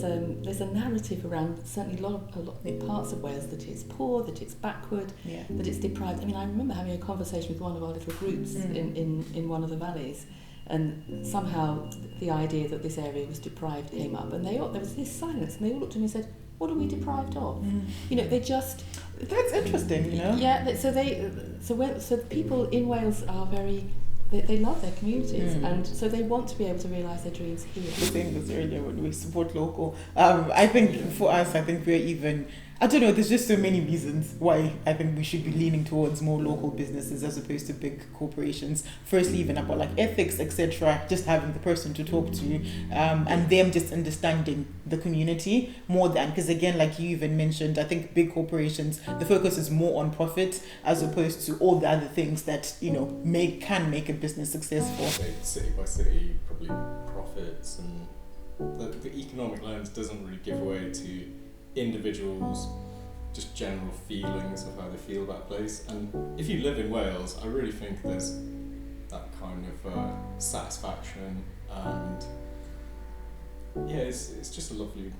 there's a narrative around certainly a lot of parts of Wales that it's poor, that it's backward, that it's deprived. I mean, I remember having a conversation with one of our little groups in one of the valleys, and somehow the idea that this area was deprived came up, and there was this silence, and they all looked at me and said, "What are we deprived of?" You know, they just. That's interesting, you know. Yeah. So people in Wales are very. They love their communities, and so they want to be able to realise their dreams here. We were saying this earlier when we support local. I think for us, we're even. I don't know, there's just so many reasons why I think we should be leaning towards more local businesses as opposed to big corporations. Firstly, even about like ethics, etc., just having the person to talk to, and them just understanding the community more than, because again, like you even mentioned, I think big corporations, the focus is more on profit as opposed to all the other things that, you know, can make a business successful. City by city, probably profits, and the economic lens doesn't really give way to individuals' just general feelings of how they feel about a place. And if you live in Wales, I really think there's that kind of satisfaction, and it's just a lovely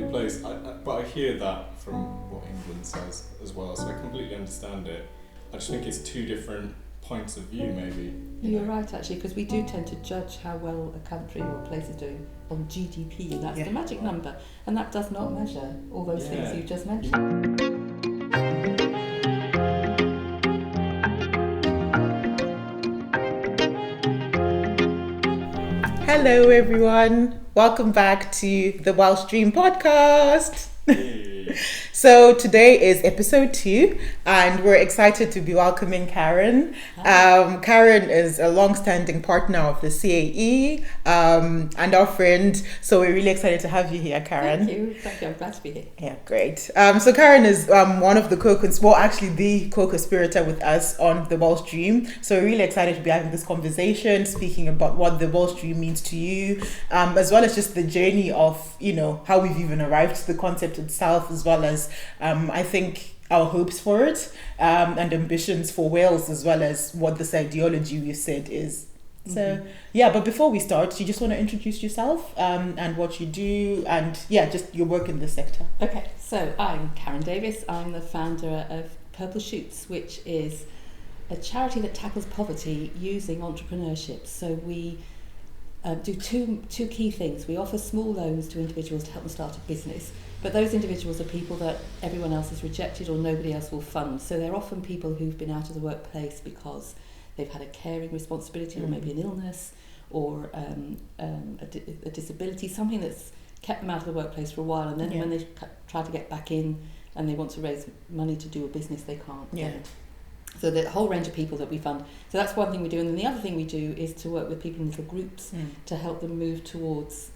place. But I hear that from what England says as well, so I completely understand it. I just think it's two different points of view, maybe. You're right, actually, because we do tend to judge how well a country or a place is doing on GDP. That's the magic number, and that does not measure all those things you just mentioned. Hello, everyone. Welcome back to the Welsh Dream podcast. So today is episode 2, and we're excited to be welcoming Karen. Karen is a long-standing partner of the CAE and our friend. So we're really excited to have you here, Karen. Thank you. I'm glad to be here. Yeah, great. So Karen is one of the the co-conspirator with us on the Welsh Dream. So we're really excited to be having this conversation, speaking about what the Welsh Dream means to you, as well as just the journey of, you know, how we've even arrived to the concept itself, as well as I think our hopes for it and ambitions for Wales, as well as what this ideology we've said is. So but before we start, you just want to introduce yourself and what you do, and just your work in the sector. Okay, so I'm Karen Davis. I'm the founder of Purple Shoots, which is a charity that tackles poverty using entrepreneurship. So we do two key things. We offer small loans to individuals to help them start a business, but those individuals are people that everyone else has rejected or nobody else will fund. So they're often people who've been out of the workplace because they've had a caring responsibility or maybe an illness or a disability, something that's kept them out of the workplace for a while, and then when they try to get back in and they want to raise money to do a business, they can't. So the whole range of people that we fund. So that's one thing we do. And then the other thing we do is to work with people in little groups to help them move towards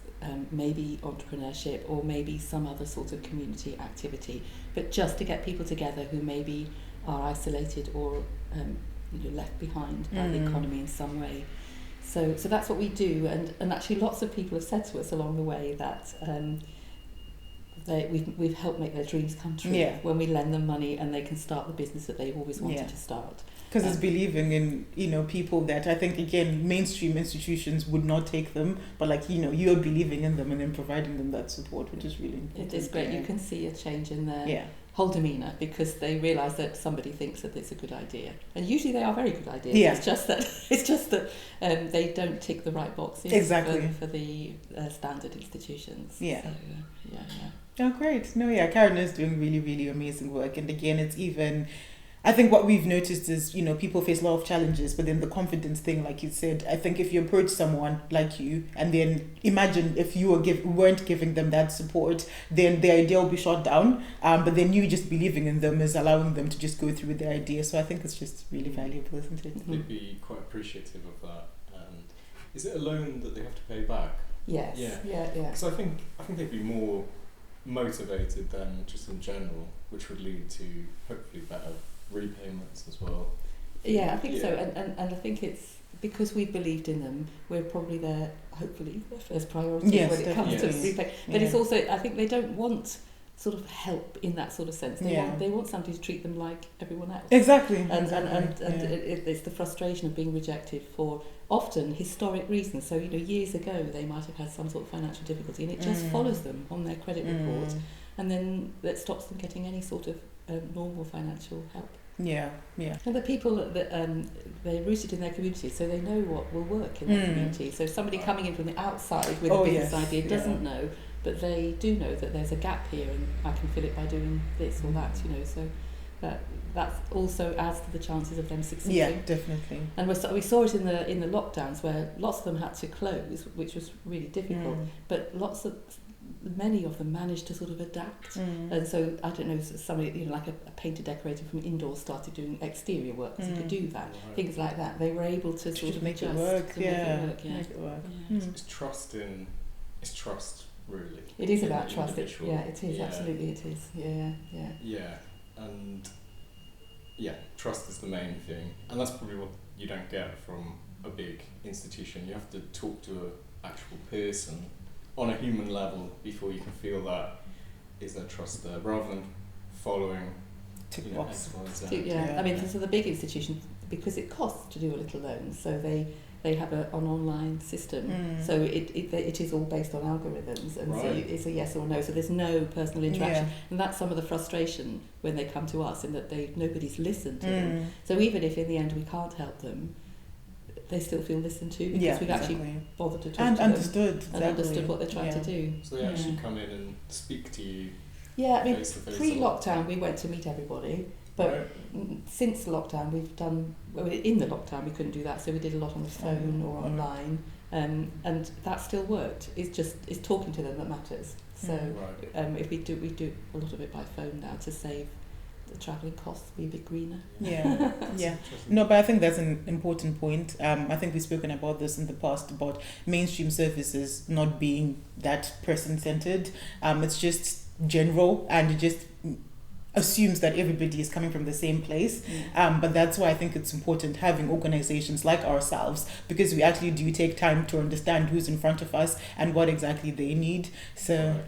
maybe entrepreneurship or maybe some other sort of community activity, but just to get people together who maybe are isolated or left behind by the economy in some way. So that's what we do. And actually lots of people have said to us along the way that we've helped make their dreams come true when we lend them money and they can start the business that they've always wanted to start. Because it's believing in, people that I think, again, mainstream institutions would not take them, but you're believing in them and then providing them that support, which is really important. It is great. You can see a change in their whole demeanour because they realise that somebody thinks that it's a good idea. And usually they are very good ideas. Yeah. It's just that they don't tick the right boxes for the standard institutions. Yeah. So, Oh, great. No, Karen is doing really, really amazing work. And again, it's even... I think what we've noticed is, people face a lot of challenges, but then the confidence thing, like you said, I think if you approach someone like you, and then imagine if you weren't giving them that support, then the idea will be shot down. But then you just believing in them is allowing them to just go through with the idea. So I think it's just really valuable, isn't it? They'd be quite appreciative of that. And is it a loan that they have to pay back? Yes. Yeah. Because I think they'd be more motivated than just in general, which would lead to hopefully better repayments as well. I think so, and I think it's because we believed in them, we're probably hopefully their first priority when it comes to repay. But it's also, I think they don't want sort of help in that sort of sense. They want somebody to treat them like everyone else. Exactly. And it's the frustration of being rejected for often historic reasons. So, years ago they might have had some sort of financial difficulty, and it just follows them on their credit report, and then that stops them getting any sort of normal financial help. Yeah. And the people that they're rooted in their community, so they know what will work in their community. So somebody coming in from the outside with a business idea doesn't know, but they do know that there's a gap here, and I can fill it by doing this or that. So that also adds to the chances of them succeeding. Yeah, definitely. And we saw it in the lockdowns, where lots of them had to close, which was really difficult. But many of them managed to sort of adapt. And so, I don't know, somebody, like a painter decorator from indoors started doing exterior work, because he could do that. Right. Things like that. They were able to sort of make adjust it work. to make it work. It's trust, really. It is in about the trust. It is, Yeah. absolutely it is. Yeah. Yeah, and trust is the main thing, and that's probably what you don't get from a big institution. You have to talk to an actual person on a human level before you can feel that is there trust there, rather than following X, Y, Z. I mean, so the big institutions, because it costs to do a little loan, so they have an online system, so it is all based on algorithms, and so it's a yes or no, so there's no personal interaction, and that's some of the frustration when they come to us, in that nobody's listened to them. So even if in the end we can't help them, they still feel listened to, because we've actually bothered to talk and to understood them and understood what they're trying to do. So they actually come in and speak to you. Yeah, I mean, face-to-face pre-lockdown we went to meet everybody, but since lockdown we've done, in the lockdown we couldn't do that, so we did a lot on the phone or online, and that still worked. It's talking to them that matters. So if we do a lot of it by phone now to save the travelling costs, be a bit greener. Yeah. No, but I think that's an important point. I think we've spoken about this in the past, about mainstream services not being that person-centered. It's just general, and it just assumes that everybody is coming from the same place. But that's why I think it's important having organizations like ourselves, because we actually do take time to understand who's in front of us and what exactly they need. So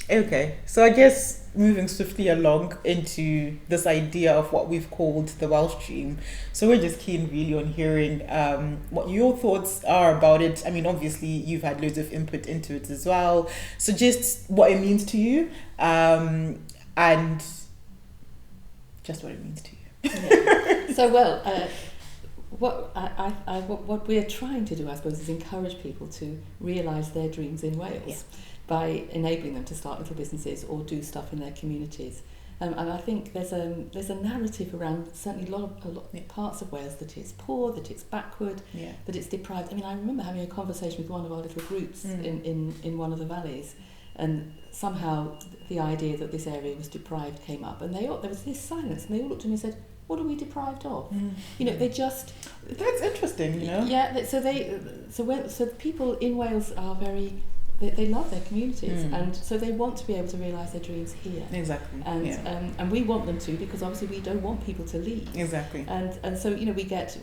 okay, so I guess moving swiftly along into this idea of what we've called the Welsh Dream. So we're just keen really on hearing what your thoughts are about it. I mean, obviously you've had loads of input into it as well. So just what it means to you, and just what it means to you. So what we're trying to do, I suppose, is encourage people to realise their dreams in Wales by enabling them to start little businesses or do stuff in their communities. And I think there's a narrative around certainly a lot of parts of Wales that it's poor, that it's backward, that it's deprived. I mean, I remember having a conversation with one of our little groups in one of the valleys, and somehow the idea that this area was deprived came up, and there was this silence, and they all looked at me and said, "What are we deprived of?" They just... That's interesting, Yeah, so people in Wales are very... They love their communities, and so they want to be able to realise their dreams here. Exactly. And we want them to, because obviously we don't want people to leave. Exactly. And so we get,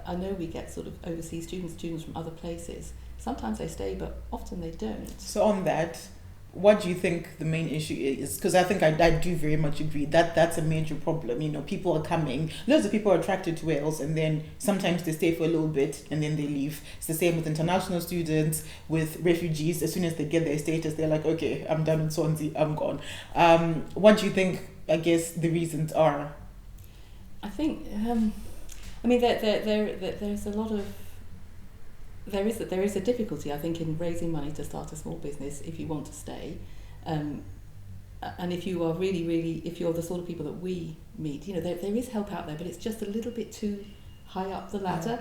I know we get sort of overseas students from other places. Sometimes they stay, but often they don't. So on that, what do you think the main issue is? Because I think I do very much agree that that's a major problem. People are coming, loads of people are attracted to Wales, and then sometimes they stay for a little bit and then they leave. It's the same with international students, with refugees. As soon as they get their status, they're like, okay, I'm done in Swansea, I'm gone. What do you think, I guess, the reasons are? I think, there's a lot of... There is a difficulty, I think, in raising money to start a small business if you want to stay, and if you are really, if you're the sort of people that we meet, there is help out there, but it's just a little bit too high up the ladder.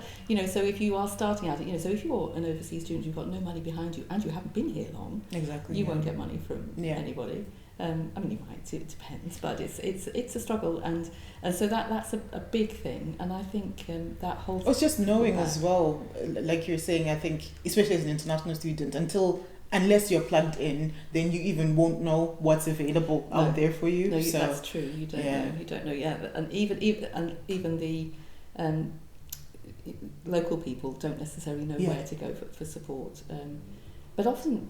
So if you are starting out, so if you're an overseas student, you've got no money behind you, and you haven't been here long, you won't get money from anybody. I mean, you might, it depends, but it's a struggle, and so that's a big thing, and I think that whole... It's just knowing as well, like you're saying, I think, especially as an international student, unless you're plugged in, then you even won't know what's available out there for you. No, that's true. You don't know. You don't know. Yeah, and even the local people don't necessarily know where to go for support. But often,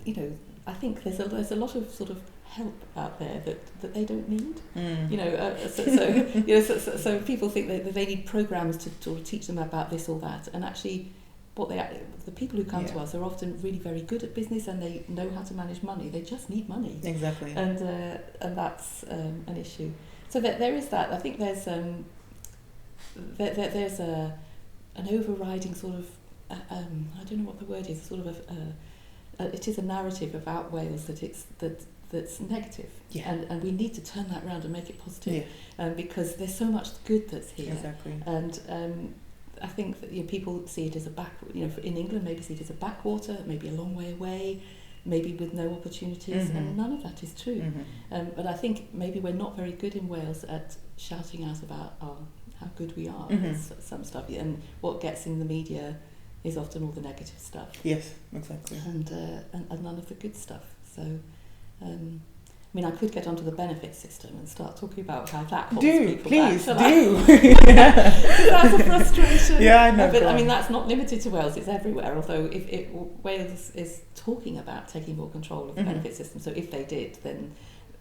I think there's a lot of sort of help out there that they don't need. Mm. You know, so people think that they need programs to sort of teach them about this or that, and actually, the people who come to us are often really very good at business and they know how to manage money. They just need money. Exactly. And that's an issue. So there is that. I think there's there's an overriding sort of I don't know what the word is. Sort of it is a narrative about Wales that's negative. Yeah. And we need to turn that around and make it positive. Yeah. Because there's so much good that's here. Exactly. And I think that people see it as in England maybe see it as a backwater, maybe a long way away, maybe with no opportunities, and none of that is true. But I think maybe we're not very good in Wales at shouting out about how good we are with some stuff, and what gets in the media is often all the negative stuff. Yes, exactly. And none of the good stuff. So, I mean, I could get onto the benefit system and start talking about how that holds people back. That's a frustration. Yeah, I know. But I mean, that's not limited to Wales, it's everywhere. Although if Wales is talking about taking more control of the benefit system, so if they did, then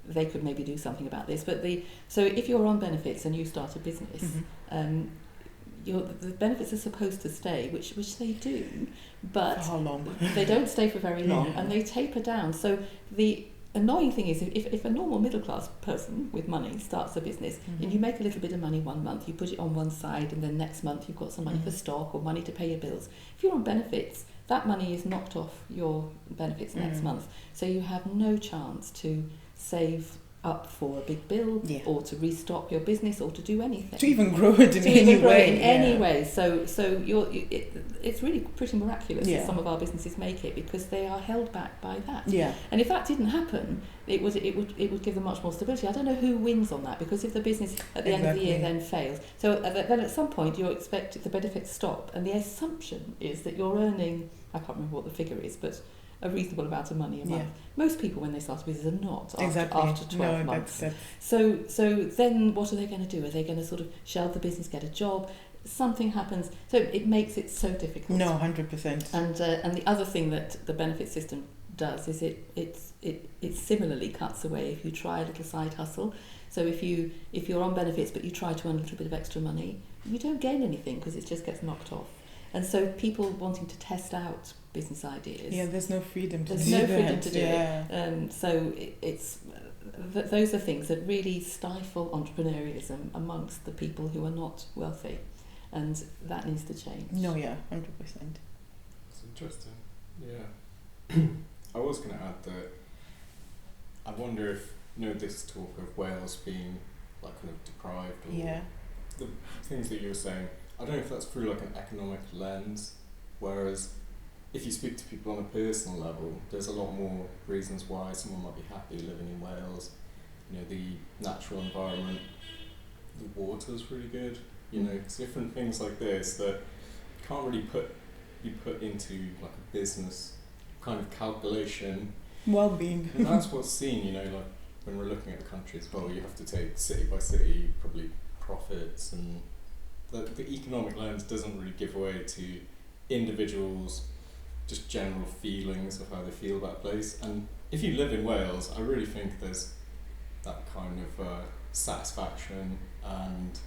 they could maybe do something about this. But so if you're on benefits and you start a business, the benefits are supposed to stay, which they do, but for how long? They don't stay for very long, and they taper down. So the annoying thing is if a normal middle class person with money starts a business and you make a little bit of money one month, you put it on one side, and then next month you've got some money for stock or money to pay your bills. If you're on benefits, that money is knocked off your benefits next month, so you have no chance to save up for a big bill or to restock your business or to do anything. To even grow it in any way. So it's really pretty miraculous that some of our businesses make it, because they are held back by that. Yeah. And if that didn't happen, it would give them much more stability. I don't know who wins on that, because if the business at the end of the year then fails, so then at some point you expect the benefits stop, and the assumption is that you're earning, I can't remember what the figure is, but a reasonable amount of money a month. Most people, when they start a business, are not after 12 months. So then what are they going to do? Are they going to sort of shelve the business, get a job? Something happens. So it makes it so difficult. No, 100%. And the other thing that the benefit system does is it similarly cuts away if you try a little side hustle. So if you're on benefits but you try to earn a little bit of extra money, you don't gain anything because it just gets knocked off. And so people wanting to test out business ideas. Yeah, there's no freedom to do There's no freedom that. to do it. So those are things that really stifle entrepreneurialism amongst the people who are not wealthy. And that needs to change. No, yeah, 100%. It's interesting. Yeah. I was going to add that I wonder if, this talk of Wales being like kind of deprived or the things that you were saying, I don't know if that's through like an economic lens, whereas if you speak to people on a personal level, there's a lot more reasons why someone might be happy living in Wales. The natural environment, the water's really good, it's different things like this that can't really be put into like a business kind of calculation. Well-being. And that's what's seen, like when we're looking at the country as well, you have to take city by city, probably profits, and the economic lens doesn't really give way to individuals' just general feelings of how they feel about a place. And if you live in Wales, I really think there's that kind of satisfaction, and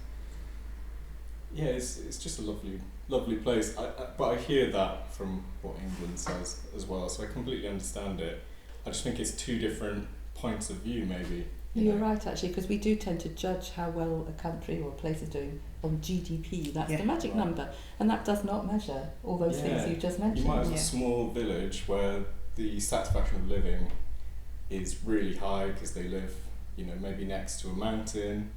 it's just a lovely place. But I hear that from what England says as well, so I completely understand it. I just think it's two different points of view, maybe. You're right, actually, because we do tend to judge how well a country or a place is doing on GDP. That's the magic number, and that does not measure all those things you just mentioned. You might have a small village where the satisfaction of living is really high because they live, maybe next to a mountain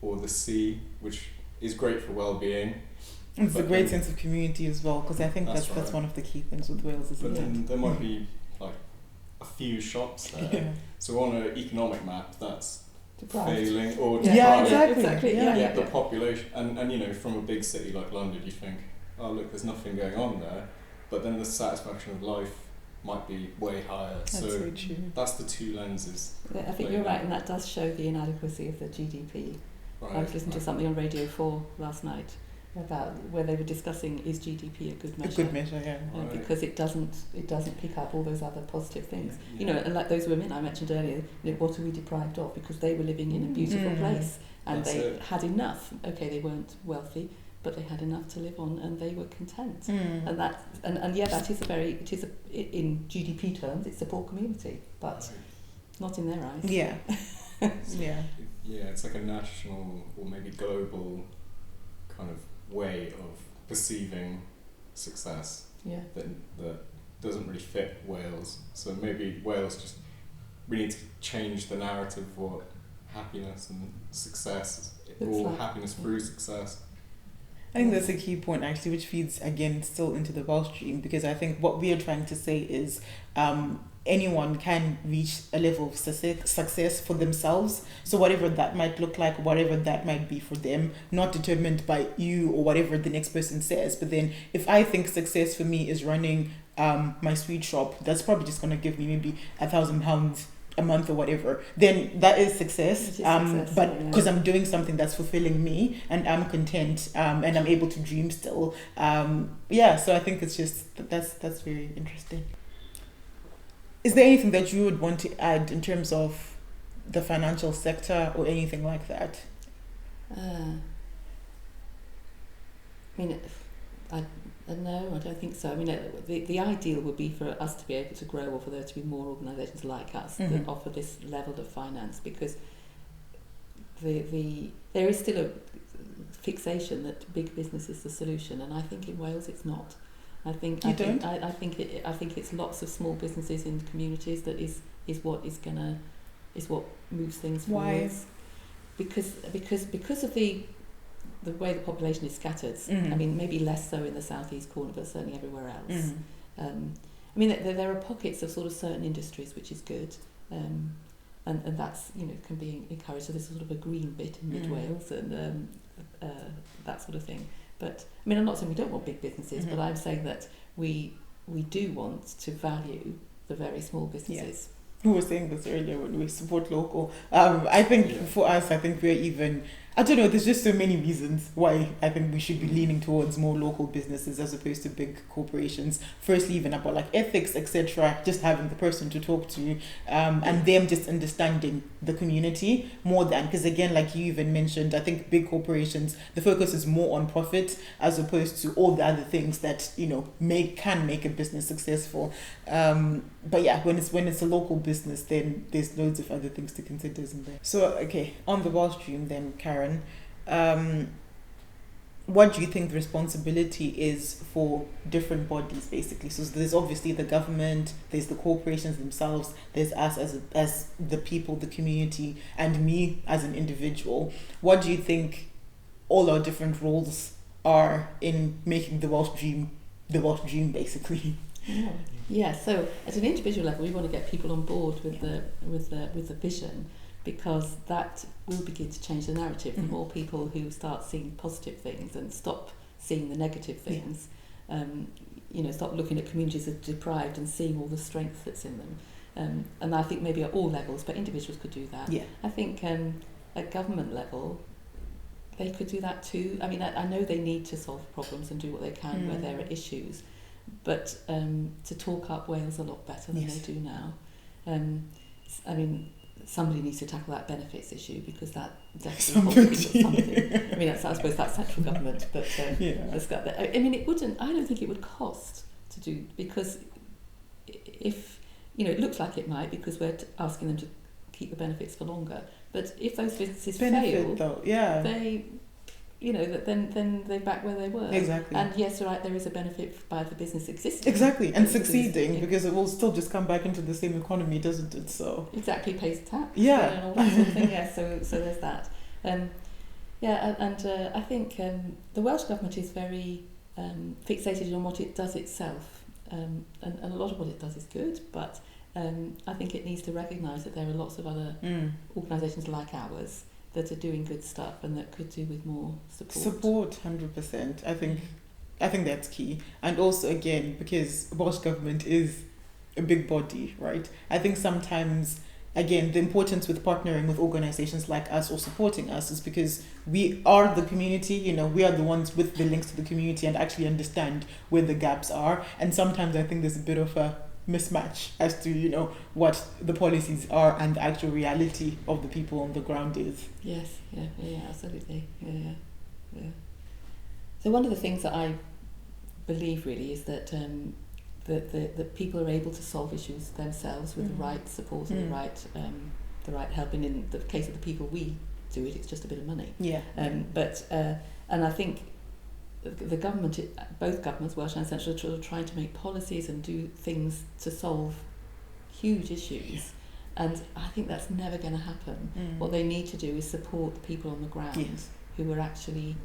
or the sea, which is great for well-being. It's a great sense of community as well, because I think that's one of the key things with Wales, isn't it? But then there might be like a few shops there. Yeah. So on an economic map, that's failing or exactly. The population, and from a big city like London, you think, oh look, there's nothing going on there, but then the satisfaction of life might be way higher. That's so true. That's the two lenses. I think you're right, and that does show the inadequacy of the GDP. Right, I was listening to something on Radio 4 last night, about where they were discussing is GDP a good measure? A good measure, yeah. Right. Because it doesn't pick up all those other positive things. You know, and like those women I mentioned earlier, you know, what are we deprived of? Because they were living in a beautiful place and That's they it. had enough. Okay, they weren't wealthy, but they had enough to live on and they were content. And that and yeah, that is in GDP terms, it's a poor community, but not in their eyes. Yeah. Yeah. Yeah, it's like a national or maybe global kind of way of perceiving success Yeah. that doesn't really fit Wales. So maybe Wales just, we need to change the narrative of what happiness and success, Looks or like. happiness through success. I think that's a key point actually, which feeds again still into the Welsh Dream, because I think what we are trying to say is anyone can reach a level of success for themselves. So whatever that might look like, whatever that might be for them, not determined by you or whatever the next person says. But then if I think success for me is running my sweet shop, that's probably just going to give me maybe £1,000 a month or whatever, then that is success. But because I'm doing something that's fulfilling me and I'm content and I'm able to dream still. So I think it's just that's very interesting. Is there anything that you would want to add in terms of the financial sector or anything like that? I mean, no, I don't think so. I mean, the ideal would be for us to be able to grow, or for there to be more organisations like us that offer this level of finance, because there is still a fixation that big business is the solution, and I think in Wales it's not. I think it's lots of small businesses in communities that is what moves things forwards. Because of the way the population is scattered. I mean, maybe less so in the southeast corner, but certainly everywhere else. I mean, there are pockets of sort of certain industries which is good, and that's, you know, can be encouraged. So there's sort of a green bit in Mid Wales and that sort of thing. But I mean, I'm not saying we don't want big businesses, but I'm saying that we do want to value the very small businesses. We were saying this earlier when we support local. I think for us, I think we're even, I don't know, there's just so many reasons why I think we should be leaning towards more local businesses as opposed to big corporations. Firstly, even about like ethics, etc., just having the person to talk to, and them just understanding the community more than, because again, like you even mentioned, I think big corporations, the focus is more on profit as opposed to all the other things that, you know, can make a business successful. But yeah, when it's a local business, then there's loads of other things to consider, isn't there? So okay, on the Welsh Dream then, Karen, what do you think the responsibility is for different bodies, basically? So there's obviously the government, there's the corporations themselves, there's us as the people, the community, and me as an individual. What do you think all our different roles are in making the Welsh Dream basically? Yeah, so at an individual level, we want to get people on board with the vision, because that will begin to change the narrative. The more people who start seeing positive things and stop seeing the negative things, stop looking at communities as deprived and seeing all the strength that's in them. And I think maybe at all levels, but individuals could do that. Yeah. I think at government level, they could do that too. I mean, I know they need to solve problems and do what they can where there are issues, but to talk up Wales a lot better than they do now. I mean, somebody needs to tackle that benefits issue, because that definitely holds people something. I mean, I suppose that's central government, but I mean, I don't think it would cost to do, because if, you know, it looks like it might, because we're asking them to keep the benefits for longer, but if those businesses fail, they, you know, then they're back where they were. Exactly. And yes, right, there is a benefit by the business existing. Exactly, and succeeding, because it will still just come back into the same economy, doesn't it? So exactly, pays tax. Yeah. And all that sort of thing. Yeah. So there's that. I think the Welsh government is very fixated on what it does itself, and a lot of what it does is good, but I think it needs to recognise that there are lots of other organisations like ours that are doing good stuff and that could do with more support. 100%. I think that's key. And also, again, because Welsh government is a big body, right? I think sometimes again, the importance with partnering with organizations like us or supporting us is because we are the community, we are the ones with the links to the community and actually understand where the gaps are. And sometimes I think there's a bit of a mismatch as to, what the policies are and the actual reality of the people on the ground is. Yes, yeah, absolutely. Yeah. So one of the things that I believe really is that that people are able to solve issues themselves with the right support and the right help. And in the case of the people we do it, it's just a bit of money. Yeah. And I think the government, both governments, Welsh and central, are trying to make policies and do things to solve huge issues. And I think that's never going to happen. What they need to do is support the people on the ground who are actually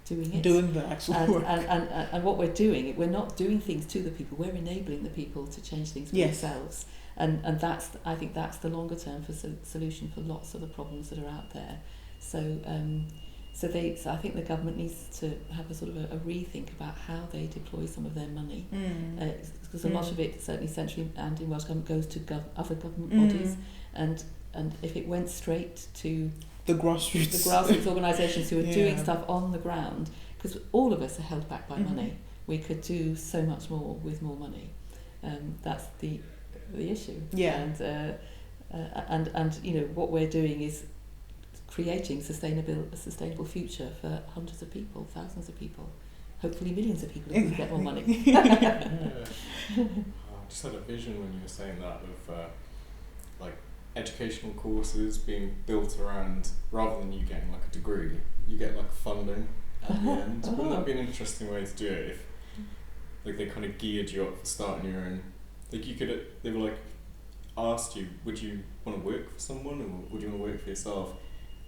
doing it. Doing the actual work. And what we're doing, we're not doing things to the people, we're enabling the people to change things for themselves. And I think that's the longer term solution for lots of the problems that are out there. So I think the government needs to have a sort of a rethink about how they deploy some of their money. Because a lot of it, certainly centrally and in Welsh Government, goes to other government bodies. And if it went straight to the grassroots organisations who are doing stuff on the ground, because all of us are held back by money. We could do so much more with more money. That's the issue. Yeah. And what we're doing is creating a sustainable future for hundreds of people, thousands of people, hopefully millions of people if we get more money. I just had a vision when you were saying that of like educational courses being built around, rather than you getting like a degree, you get like funding at the end. Wouldn't that be an interesting way to do it if like they kind of geared you up for starting your own, like they were like asked you, would you want to work for someone or would you want to work for yourself?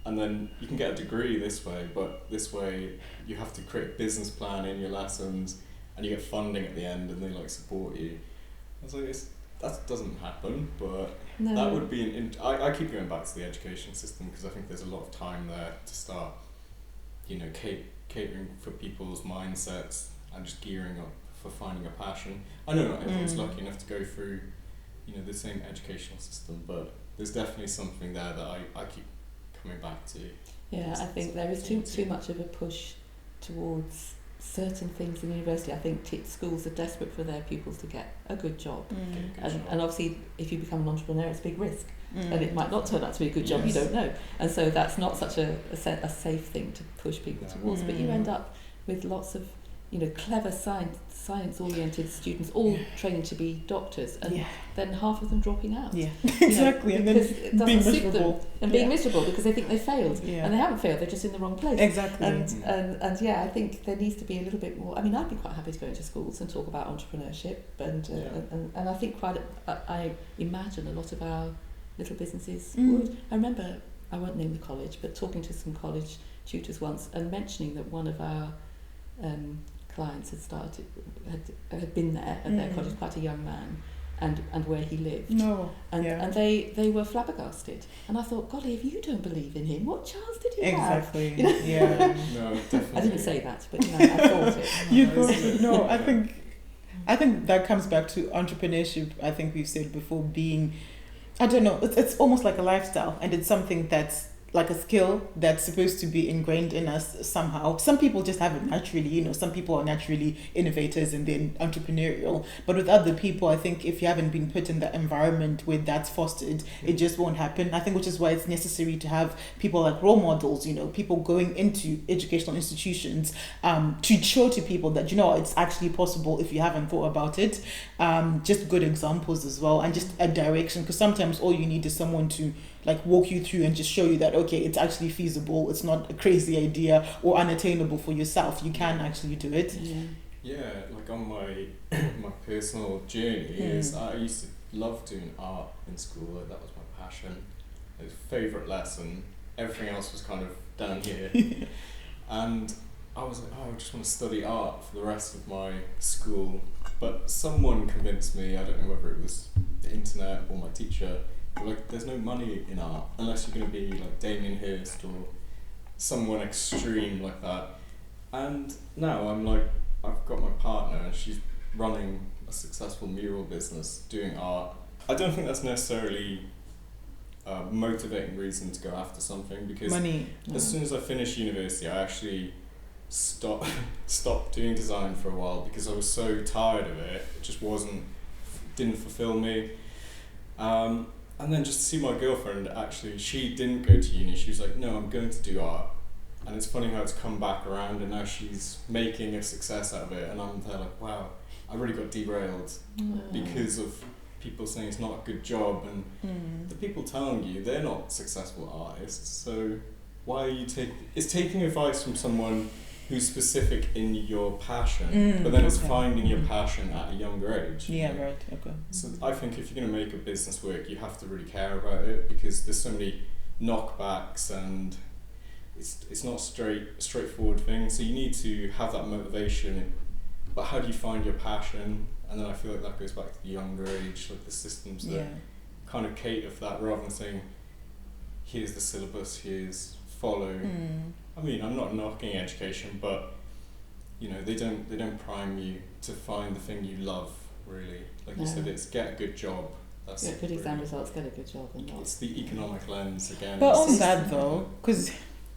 And then you can get a degree this way, but this way you have to create a business plan in your lessons and you get funding at the end and they like support you. I was like, that doesn't happen, but that would be I keep going back to the education system because I think there's a lot of time there to start, catering for people's mindsets and just gearing up for finding a passion. I know not everyone's lucky enough to go through, the same educational system, but there's definitely something there that I keep coming back to. Yeah, I think there is too much of a push towards certain things in university. I think schools are desperate for their pupils to get a good job. And obviously if you become an entrepreneur it's a big risk and it might not turn out to be a good job, you don't know. And so that's not such a safe thing to push people towards, but you end up with lots of clever science-oriented students all training to be doctors, and then half of them dropping out. Yeah, exactly, and then being miserable. Being miserable because they think they failed, and they haven't failed. They're just in the wrong place. Exactly. And I think there needs to be a little bit more. I mean, I'd be quite happy to go into schools and talk about entrepreneurship, and I think I imagine a lot of our little businesses would. I remember, I won't name the college, but talking to some college tutors once and mentioning that one of our clients had been there at their college, quite a young man, and where he lived. And they were flabbergasted. And I thought, golly, if you don't believe in him, what chance did he have? Exactly. Yeah. No, definitely. I didn't say that, but I thought it. You thought it. No, I think that comes back to entrepreneurship. I think we've said before, being, I don't know, it's almost like a lifestyle, and it's something that's like a skill that's supposed to be ingrained in us somehow. Some people just have it naturally, some people are naturally innovators and then entrepreneurial. But with other people, I think if you haven't been put in that environment where that's fostered, it just won't happen. I think which is why it's necessary to have people like role models, people going into educational institutions to show to people that, it's actually possible if you haven't thought about it. Just good examples as well, and just a direction, because sometimes all you need is someone to like walk you through and just show you that, okay, it's actually feasible, it's not a crazy idea or unattainable for yourself, you can actually do it. Like on my my personal journey is I used to love doing art in school. Like, that was my passion, it was favourite lesson. Everything else was kind of down here. And I was like, I just want to study art for the rest of my school, but someone convinced me, I don't know whether it was the internet or my teacher, like, there's no money in art unless you're going to be like Damien Hirst or someone extreme like that. And now I'm like, I've got my partner and she's running a successful mural business doing art. I don't think that's necessarily motivating reason to go after something, because Money. as soon as I finished university, I actually stopped doing design for a while because I was so tired of it. It just didn't fulfill me. And then just to see my girlfriend, actually, she didn't go to uni. She was like, no, I'm going to do art. And it's funny how it's come back around, and now she's making a success out of it. And I'm there like, wow, I really got derailed because of people saying it's not a good job, and the people telling you they're not successful artists. So why are you it's taking advice from someone who's specific in your passion, but then it's finding your passion at a younger age. Yeah, right. Okay. So I think if you're going to make a business work, you have to really care about it, because there's so many knockbacks, and it's not straightforward thing. So you need to have that motivation, but how do you find your passion? And then I feel like that goes back to the younger age, like the systems that kind of cater for that, rather than saying, here's the syllabus, here's follow. I mean, I'm not knocking education, but you know, they don't prime you to find the thing you love, really. Like you said, it's get a good job. That's get good exam results, get a good job, and not. It's the economic lens again. But on that though, because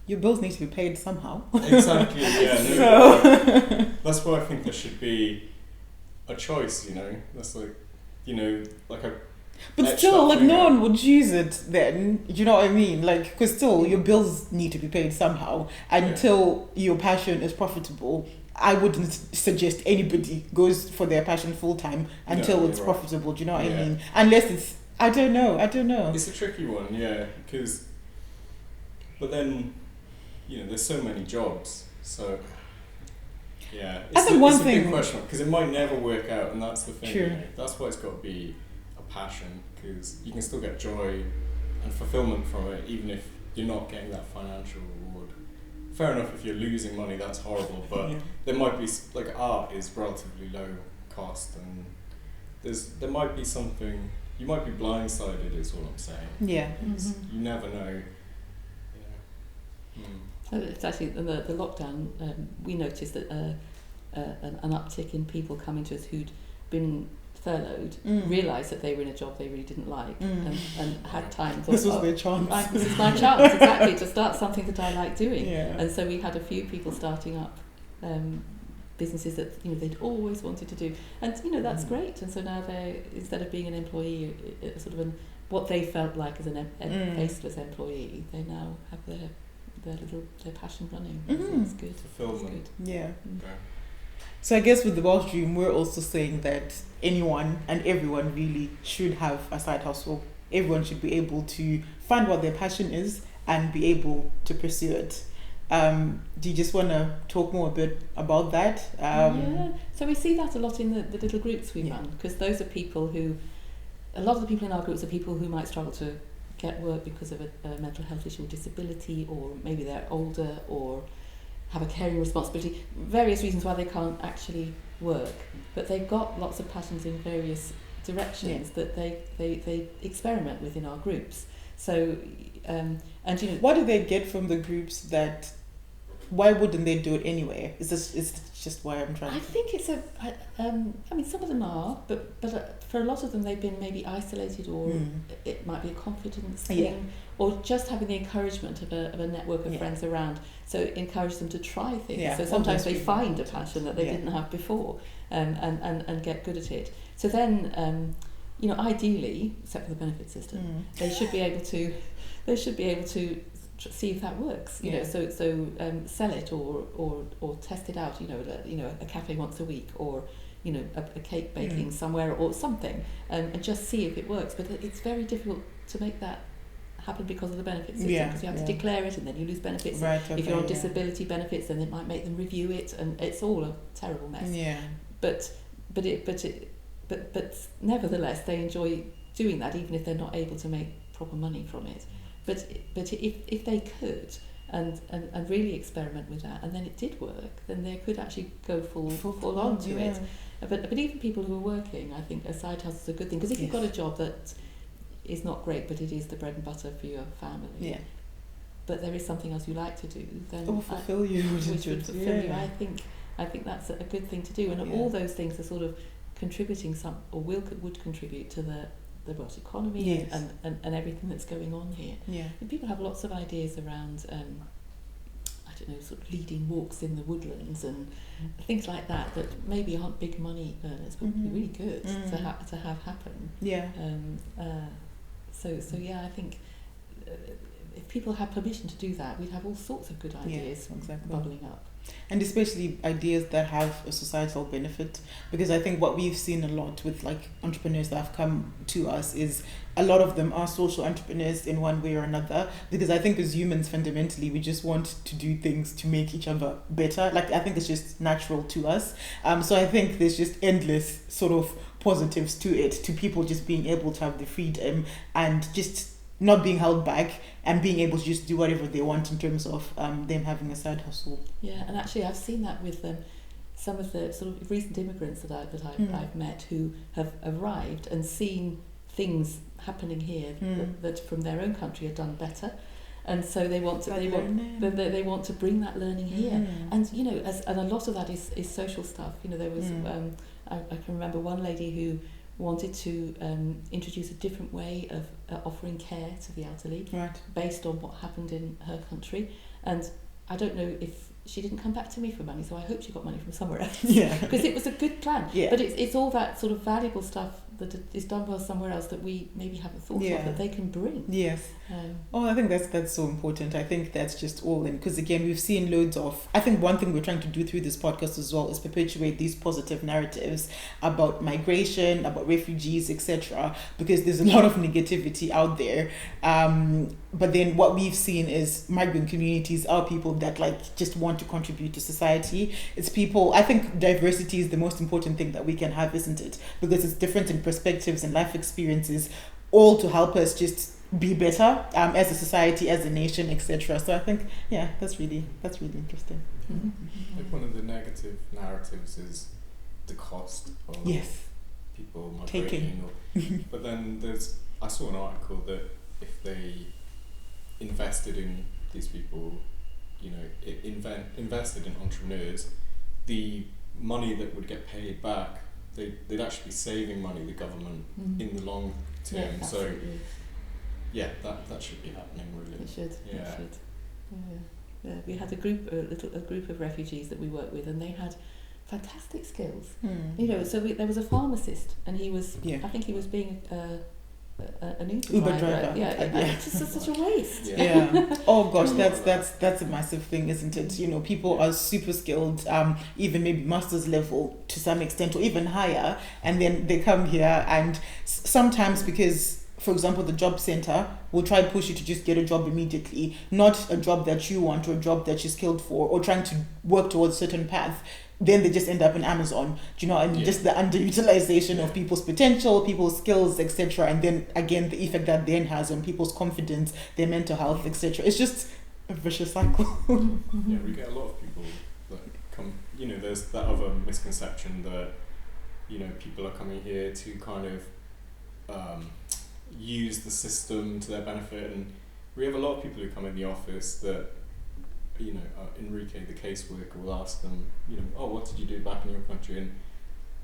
your bills need to be paid somehow. Exactly. Yeah. That's why I think there should be a choice. You know, that's like, you know, like a. But still, like, no one would use it then. You know what I mean? Like, because still, your bills need to be paid somehow. Until your passion is profitable, I wouldn't suggest anybody goes for their passion full time until it's profitable. Do you know what I mean? Unless it's, I don't know. It's a tricky one, because. But then, you know, there's so many jobs, so. Yeah, it's a big question, because it might never work out, and that's the thing. True. You know, that's why it's got to be passion, because you can still get joy and fulfillment from it, even if you're not getting that financial reward. Fair enough, if you're losing money, that's horrible, but there might be, like, art is relatively low cost, and there might be something, you might be blindsided, is all I'm saying. Yeah. You never know. It's actually the lockdown. We noticed that an uptick in people coming to us who'd been furloughed, realised that they were in a job they really didn't like, and had time. This was their chance. This is my chance, exactly, to start something that I like doing. Yeah. And so we had a few people starting up businesses that, you know, they'd always wanted to do, and you know, that's great. And so now they, instead of being an employee, sort of what they felt like as a faceless employee, they now have their passion running. So it's good. Fulfillment. It's good. Yeah. Okay. So I guess with the Welsh Dream, we're also saying that anyone and everyone really should have a side hustle. Everyone should be able to find what their passion is and be able to pursue it. Do you just want to talk more a bit about that? So we see that a lot in the little groups we run, because those are people who, a lot of the people in our groups are people who might struggle to get work because of a mental health issue or disability, or maybe they're older or have a caring responsibility, various reasons why they can't actually work, but they've got lots of passions in various directions that they experiment with in our groups. So and you know, what do they get from the groups that, why wouldn't they do it anyway? Is just why I'm trying? I think it's I mean, some of them are, but for a lot of them they've been maybe isolated, or it might be a confidence thing, or just having the encouragement of a network of friends around. So it encourages them to try things. So sometimes they find a passion that they didn't have before, and get good at it. So then, you know, ideally, except for the benefit system, they should be able to see if that works. You know, so sell it or test it out. You know, a cafe once a week, or you know, a cake baking somewhere or something, and just see if it works. But it's very difficult to make that happen because of the benefit system, because you have to declare it, and then you lose benefits. Right, if you're on disability benefits, then it might make them review it, and it's all a terrible mess. But nevertheless, they enjoy doing that, even if they're not able to make proper money from it. But if they could and really experiment with that, and then it did work, then they could actually go full on to it. But even people who are working, I think a side hustle is a good thing, because if you've got a job that is not great, but it is the bread and butter for your family, but there is something else you like to do, then it will fulfill you. Which would fulfill you. I think that's a good thing to do, and all those things are sort of contributing would contribute to the the Welsh economy Yes. and everything that's going on here. Yeah. And people have lots of ideas around, I don't know, sort of leading walks in the woodlands and things like that maybe aren't big money earners, but would be really good to have happen. Yeah. So yeah, I think if people had permission to do that, we'd have all sorts of good ideas exactly. bubbling up. And especially ideas that have a societal benefit, because I think what we've seen a lot with like entrepreneurs that have come to us is a lot of them are social entrepreneurs in one way or another, because I think as humans fundamentally we just want to do things to make each other better. Like I think it's just natural to us. So I think there's just endless sort of positives to it, to people just being able to have the freedom and just not being held back and being able to just do whatever they want in terms of them having a side hustle. Yeah, and actually I've seen that with some of the sort of recent immigrants that I've met who have arrived and seen things happening here that from their own country are done better, and so they want to bring that learning here. And you know, and a lot of that is social stuff. You know, there was I can remember one lady who wanted to introduce a different way of offering care to the elderly, based on what happened in her country. And I don't know if she didn't come back to me for money, so I hope she got money from somewhere else. Yeah. Because it was a good plan. Yeah. But it's all that sort of valuable stuff that is done well somewhere else that we maybe haven't thought of, that they can bring. Yes. I think that's so important. I think that's just all in, because again, we've seen loads of, I think one thing we're trying to do through this podcast as well is perpetuate these positive narratives about migration, about refugees, etc., because there's a lot of negativity out there. But then what we've seen is migrant communities are people that like just want to contribute to society. It's people, I think diversity is the most important thing that we can have, isn't it? Because it's different in perspectives and life experiences, all to help us just be better as a society, as a nation, etc. So I think, that's really interesting. I think one of the negative narratives is the cost of people migrating. But then I saw an article that if they invested in these people, you know, invested in entrepreneurs, the money that would get paid back, they'd actually be saving money, the government, in the long term. So that should be happening, really. It should. Yeah. It should. Yeah. We had a group of refugees that we worked with, and they had fantastic skills. You know, so there was a pharmacist, and he was, I think he was being an Uber driver. It's just such a waste. Yeah. Oh gosh, that's a massive thing, isn't it? You know, people are super skilled, even maybe master's level to some extent, or even higher, and then they come here, and sometimes because, for example, the job center will try to push you to just get a job immediately, not a job that you want or a job that you're skilled for, or trying to work towards a certain path. Then they just end up in Amazon, do you know, and just the underutilization of people's potential, people's skills, etc. And then again, the effect that then has on people's confidence, their mental health, etc. It's just a vicious cycle. Yeah, we get a lot of people that come, you know, there's that other misconception that, you know, people are coming here to kind of use the system to their benefit. And we have a lot of people who come in the office that, you know, Enrique, the caseworker, will ask them, you know, oh, what did you do back in your country? And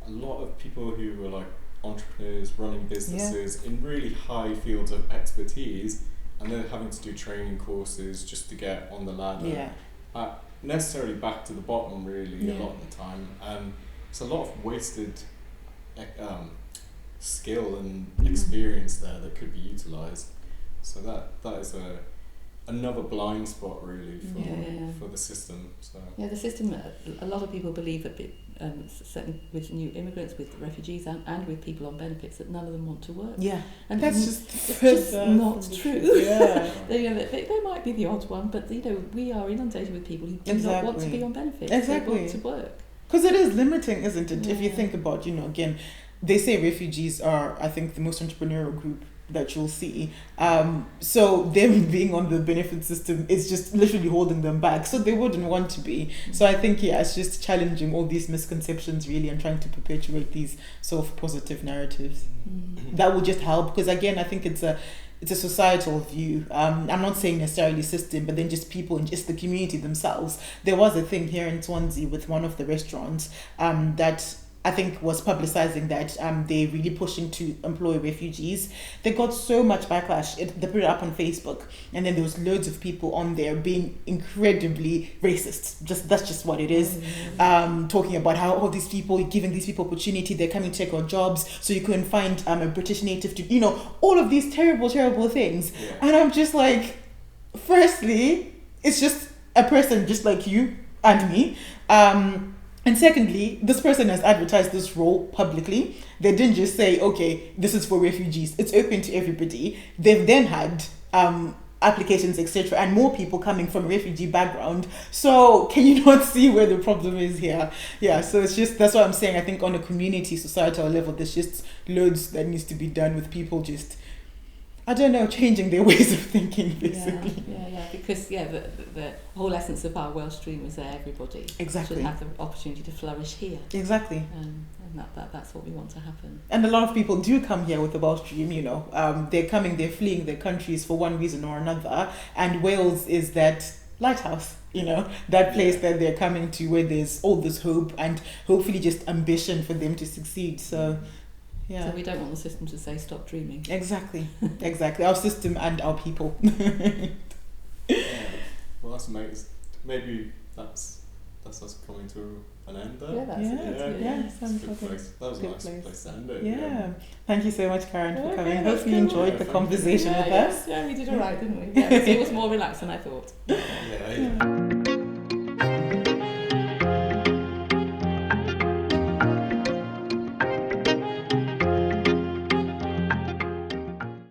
a lot of people who are like entrepreneurs running businesses in really high fields of expertise, and they're having to do training courses just to get on the ladder. Necessarily back to the bottom, really, a lot of the time. And it's a lot of wasted skill and experience there that could be utilised. So that is another blind spot, really, for the system. So the system. A lot of people believe that, certainly with new immigrants, with refugees, and with people on benefits, that none of them want to work. Yeah, and that's just not true. Yeah, they might be the odd one, but you know, we are inundated with people who do not want to be on benefits. They want to work. Because it is limiting, isn't it? If you think about, you know, again, they say refugees are, I think, the most entrepreneurial group that you'll see. So them being on the benefit system is just literally holding them back. So they wouldn't want to be. So I think, it's just challenging all these misconceptions, really, and trying to perpetuate these sort of positive narratives. That will just help, because again, I think it's a societal view. I'm not saying necessarily system, but then just people and just the community themselves. There was a thing here in Swansea with one of the restaurants that I think was publicizing that they're really pushing to employ refugees. They got so much backlash. They put it up on Facebook, and then there was loads of people on there being incredibly racist. That's just what it is. Talking about how all these people, giving these people opportunity, they're coming to take our jobs, so you couldn't find a British native to, all of these terrible things. Yeah. And I'm just like, firstly, it's just a person just like you and me. And secondly, this person has advertised this role publicly. They didn't just say, okay, this is for refugees. It's open to everybody. They've then had applications, etc., and more people coming from a refugee background. So can you not see where the problem is here? Yeah, so it's just, that's what I'm saying. I think on a community, societal level, there's just loads that needs to be done with people just, I don't know, changing their ways of thinking, basically. Yeah, because the whole essence of our Welsh Dream is that everybody Exactly. should have the opportunity to flourish here. Exactly. And that's what we want to happen. And a lot of people do come here with the Welsh Dream, they're fleeing their countries for one reason or another, and Wales is that lighthouse, that place that they're coming to where there's all this hope and hopefully just ambition for them to succeed. So yeah. So we don't want the system to say stop dreaming. Exactly. Our system and our people. Yeah. Well, that's amazing. Maybe that's us coming to an end there. Yeah, that's Yeah. it. Sounds Good like a place. That was a good nice place to end it. Yeah. Thank you so much, Karen, for Okay, coming. that's Hope you cool. enjoyed the Yeah, conversation with us. Yeah, we did all right, didn't we? Yeah, it was more relaxed than I thought. Yeah.